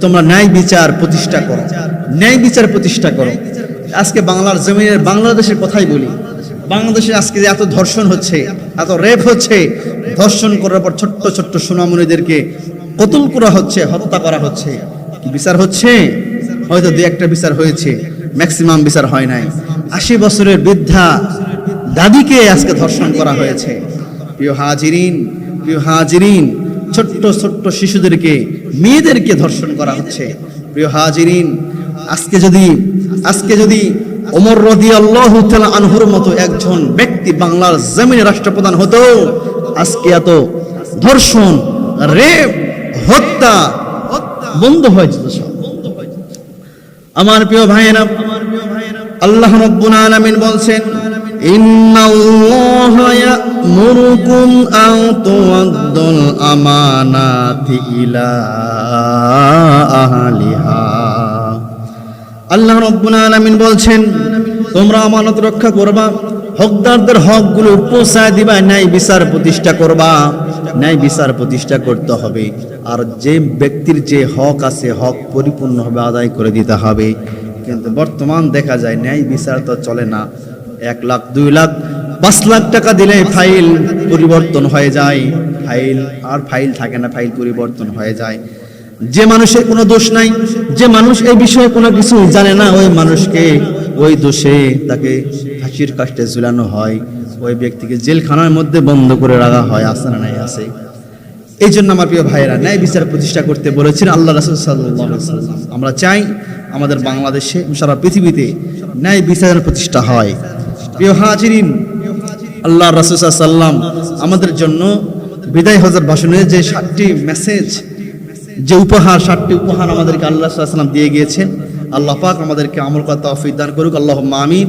তোমরা ন্যায় বিচার প্রতিষ্ঠা করো, ন্যায় বিচার প্রতিষ্ঠা করো। আজকে বাংলার জমিনের বাংলাদেশের কথাই বলি, বাংলাদেশে আজকে যে এত ধর্ষণ হচ্ছে, এত রেপ হচ্ছে, ধর্ষণ করার পর ছোট্ট ছোট্ট সোনামণিদেরকে কতল করা হচ্ছে, হত্যা করা হচ্ছে, কি বিচার হচ্ছে? হয়তো দুই একটা বিচার হয়েছে, ম্যাক্সিমাম বিচার হয় নাই। 80 বছরের বৃদ্ধা দাদিকে আজকে ধর্ষণ করা হয়েছে। প্রিয় হাজিরিন, ছোট্ট ছোট্ট শিশুদেরকে, মেয়েদেরকে ধর্ষণ করা হচ্ছে। প্রিয় হাজিরিন, আজকে যদি ওমর রাদিয়াল্লাহু তাআলা আনহুর মতো একজন ব্যক্তি বাংলার জমিনে রাষ্ট্রপ্রধান হতো, আজকে এত ধর্ষণ, রেপ, হত্যা বন্ধ হয়ে যেত সব। আমার প্রিয় ভাইয়েরা, আল্লাহ রাব্বুল আলামিন বলছেন, ইন্নাল্লাহা ইয়া'মুরুকুম আন তু'আদ্দুল আমানাতি ইলা আহলিহা। আল্লাহ রাব্বুল আলামিন বলছেন, তোমরা আমানত রক্ষা করবা, হকদারদের হকগুলো পৌঁছায় দিবা, ন্যায় বিচার প্রতিষ্ঠা করবা। ন্যায় বিচার প্রতিষ্ঠা করতে হবে, আর যে ব্যক্তির যে হক আছে হক পরিপূর্ণভাবে আদায় করে দিতে হবে। কিন্তু বর্তমান দেখা যায় ন্যায় বিচার তো চলে না। 1 লাখ, 2 লাখ, 5 লাখ টাকা দিলে ফাইল পরিবর্তন হয়ে যায়, ফাইল থাকে না, ফাইল পরিবর্তন হয়ে যায়। যে মানুষের কোনো দোষ নাই, যে মানুষ এই বিষয়ে কোনো কিছু জানে না, ওই মানুষকে ওই দোষে তাকে ফাঁসির কাস্টে ঝুলানো হয়, ওই ব্যক্তিকে জেলখানার মধ্যে বন্ধ করে রাখা হয়। আছে না নাই? আছে। এই জন্য আমার প্রিয় ভাইয়েরা, ন্যায় বিচার প্রতিষ্ঠা করতে বলেছেন আল্লাহ রাসূল সাল্লাল্লাহু আলাইহি ওয়াসাল্লাম। আমরা চাই আমাদের বাংলাদেশে, সারা পৃথিবীতে ন্যায় বিচারের প্রতিষ্ঠা হয়। প্রিয় হাজিরিন, আল্লাহ রাসূল সাল্লাল্লাহু আলাইহি ওয়াসাল্লাম আমাদের জন্য বিদায় হজরত ভাষণে যে 7টি মেসেজ, যে উপহার, 7টি উপহার আমাদেরকে আল্লাহ সাল্লাল্লাহু আলাইহি ওয়াসাল্লাম দিয়ে গিয়েছেন, আল্লাহ পাক আমাদেরকে আমল করার তৌফিক দান করুক। আল্লাহুম্মা আমিন।